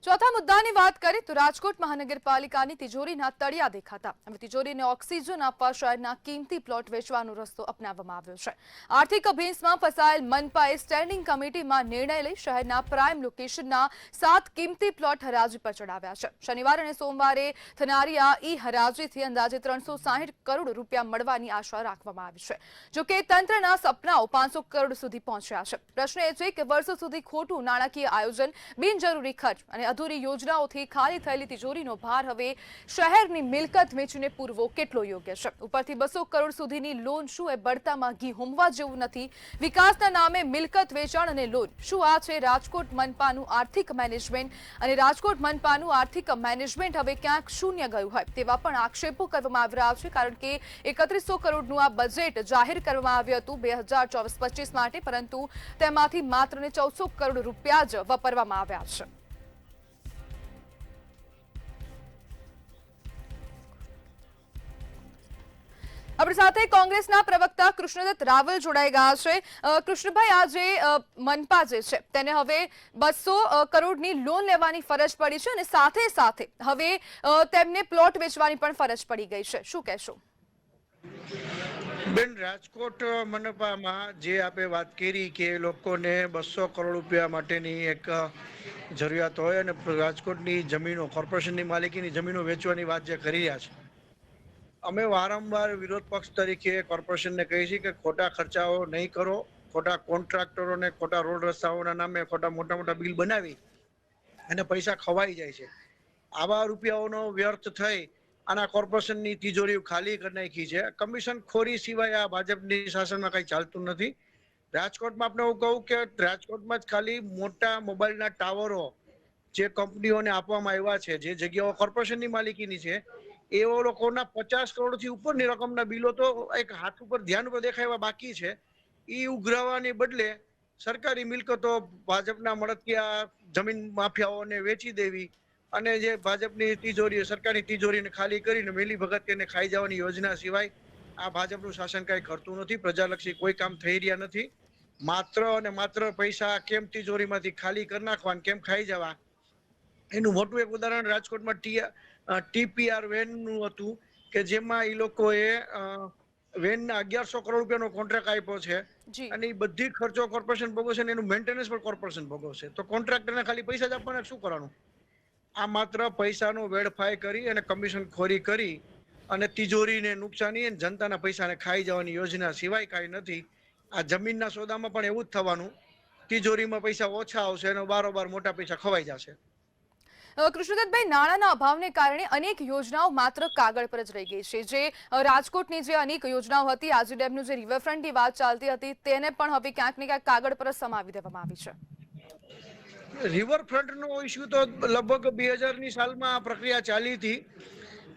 ચોથા મુદ્દાની વાત કરીએ તો રાજકોટ મહાનગરપાલિકાની તિજોરીના તળિયા દેખાતા હવે તિજોરીને ઓક્સિજન આપવા શહેરના કિંમતી પ્લોટ વેચવાનો રસ્તો અપનાવવામાં આવ્યો છે। આર્થિક અભિયાનમાં ફસાયેલ મનપાએ સ્ટેન્ડિંગ કમિટીમાં નિર્ણય લઈ શહેરના પ્રાઇમ લોકેશનના 7 કિંમતી પ્લોટ હરાજી પર ચડાવ્યા છે। શનિવાર અને સોમવારે થનારી આ ઈ હરાજીથી અંદાજે 360 કરોડ રૂપિયા મળવાની આશા રાખવામાં આવી છે। જો કે તંત્રના સપનાઓ 500 કરોડ સુધી પહોંચ્યા છે। પ્રશ્ન એ છે કે વર્ષો સુધી ખોટું નાણાકીય આયોજન, બિનજરૂરી ખર્ચ અને અધૂરી યોજનાઓથી ખાલી થયેલી તિજોરીનો ભાર હવે શહેરની મિલકત વેચીને પૂરવો કેટલો યોગ્ય છે? ઉપરથી 200 કરોડ સુધીની લોન શું એ બળતામાં ઘી હોમવા જેવું નથી? વિકાસના નામે મિલકત વેચાણ અને લોન, શું આ છે રાજકોટ મનપાનું આર્થિક મેનેજમેન્ટ? અને રાજકોટ મનપાનું આર્થિક મેનેજમેન્ટ હવે ક્યાંક શૂન્ય ગયું હોય તેવા પણ આક્ષેપો કરવામાં આવી રહ્યા છે। કારણ કે 3100 કરોડનું આ બજેટ જાહેર કરવામાં આવ્યું હતું 2024-25 માટે, પરંતુ તેમાંથી માત્ર 1400 કરોડ રૂપિયા જ વાપરવામાં આવ્યા છે। આપણી સાથે કોંગ્રેસના પ્રવક્તા કૃષ્ણદત્ત રાવલ જોડાઈ ગયા છે। કૃષ્ણભાઈ, આ જે મનપા જે છે તેને હવે 200 કરોડની લોન લેવાની ફરજ પડી છે અને સાથે સાથે હવે તેમને પ્લોટ વેચવાની પણ ફરજ પડી ગઈ છે, શું કહેશો? બેન, રાજકોટ મનપામાં જે આપે વાત કરી કે લોકોને 200 કરોડ રૂપિયા માટેની એક જરૂરિયાત હોય અને રાજકોટની જમીનો, કોર્પોરેશનની માલિકીની જમીનો વેચવાની વાત જે કરી રહ્યા છે, અમે વારંવાર વિરોધ પક્ષ તરીકે કોર્પોરેશનને કહીએ છીએ કે ખોટા ખર્ચાઓ નહીં કરો, ખોટા કોન્ટ્રાક્ટરોને ખોટા રોડ રસ્તાઓના નામે ખોટા મોટા મોટા બિલ બનાવી અને પૈસા ખવાઈ જાય છે। આવા રૂપિયાઓનો વ્યર્થ થઈ આના કોર્પોરેશનની તિજોરી ખાલી કરી નાખી છે। કમિશન ખોરી સિવાય આ ભાજપની શાસનમાં કંઈ ચાલતું નથી। રાજકોટમાં આપણે હું કહું કે રાજકોટમાં જ ખાલી મોટા મોબાઈલના ટાવરો જે કંપનીઓને આપવામાં આવ્યા છે, જે જગ્યાઓ કોર્પોરેશનની માલિકીની છે, એવો લોકોના 50 કરોડથી ઉપરની રકમના બિલો તો એક હાથ ઉપર ધ્યાન ઉપર દેખાવા બાકી છે। એ ઉઘરાવવાની બદલે સરકારી મિલકતો ભાજપના મળતિયા જમીન માફિયાઓને વેચી દેવી અને જે ભાજપની તિજોરી, સરકારી તિજોરીને ખાલી કરીને મેલી ભગત તેને ખાઈ જવાની યોજના સિવાય આ ભાજપનું શાસન કાંઈ કરતું નથી। પ્રજાલક્ષી કોઈ કામ થઈ રહ્યા નથી। માત્ર અને માત્ર પૈસા કેમ તિજોરીમાંથી ખાલી કરી નાખવા, કેમ ખાઈ જવા, એનું મોટું એક ઉદાહરણ રાજકોટમાં ટીપીઆર વેનનું હતું કે જેમાં એ લોકોએ વેનના 1100 કરોડ રૂપિયાનો કોન્ટ્રાક્ટ આપ્યો છે અને એ બધી ખર્ચો કોર્પોરેશન ભોગવશે અને એનું મેન્ટેનન્સ પણ કોર્પોરેશન ભોગવશે। તો કોન્ટ્રાક્ટરને ખાલી પૈસા જ આપવાના, શું કરવાનું? આ માત્ર પૈસાનો વેડફાઈ કરી અને કમિશન ખોરી કરી અને તિજોરીને નુકસાની અને જનતાના પૈસાને ખાઈ જવાની યોજના સિવાય કાંઈ નથી। આ જમીનના સોદામાં પણ એવું જ થવાનું। તિજોરીમાં પૈસા ઓછા આવશે અને બારોબાર મોટા પૈસા ખવાઈ જશે। કૃષ્ણદત્તભાઈ, નાણાંના અભાવને કારણે અનેક યોજનાઓ માત્ર કાગળ પર જ રહી ગઈ છે। જે રાજકોટની જે અનેક યોજનાઓ હતી, આજી ડેમનું જે રિવરફ્રન્ટની વાત ચાલતી હતી, તેને પણ હવે ક્યાંક ને ક્યાંક કાગળ પર જ સમાવી દેવામાં આવી છે। રિવરફ્રન્ટનો ઇસ્યુ તો લગભગ 2000ની સાલમાં આ પ્રક્રિયા ચાલી હતી,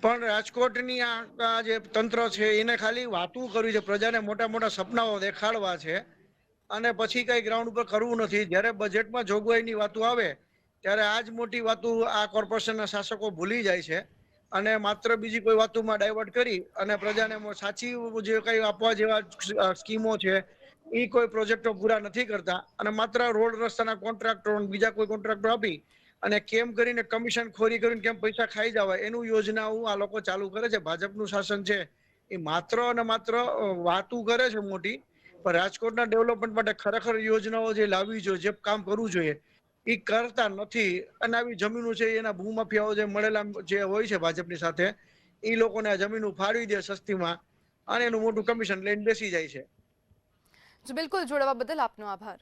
પણ રાજકોટની આ જે તંત્ર છે એને ખાલી વાતું કરવી છે, પ્રજાને મોટા મોટા સપનાઓ દેખાડવા છે અને પછી કઈ ગ્રાઉન્ડ ઉપર કરવું નથી। જ્યારે બજેટમાં જોગવાઈની વાતો આવે ત્યારે આ જ મોટી વાતો આ કોર્પોરેશનના શાસકો ભૂલી જાય છે અને માત્ર બીજી કોઈ વાતોમાં ડાયવર્ટ કરી અને પ્રજાને સાચી જે કંઈ આપવા જેવા સ્કીમો છે એ કોઈ પ્રોજેક્ટો પૂરા નથી કરતા અને માત્ર રોડ રસ્તાના કોન્ટ્રાક્ટરો, બીજા કોઈ કોન્ટ્રાક્ટો આપી અને કેમ કરીને કમિશન ખોરી કરીને કેમ પૈસા ખાઈ જવાય એનું યોજનાઓ આ લોકો ચાલુ કરે છે। ભાજપનું શાસન છે એ માત્ર અને માત્ર વાતું કરે છે મોટી, પણ રાજકોટના ડેવલપમેન્ટ માટે ખરેખર યોજનાઓ જે લાવવી જોઈએ, જે કામ કરવું જોઈએ એ કરતા નથી। અને આવી જમીનો છે એના ભૂમાફિયાઓ જે મળેલા જે હોય છે ભાજપની સાથે, એ લોકોને આ જમીનો ફાળવી દે સસ્તીમાં અને એનું મોટું કમિશન લઈને બેસી જાય છે। બિલકુલ, જોડાવા બદલ આપનો આભાર।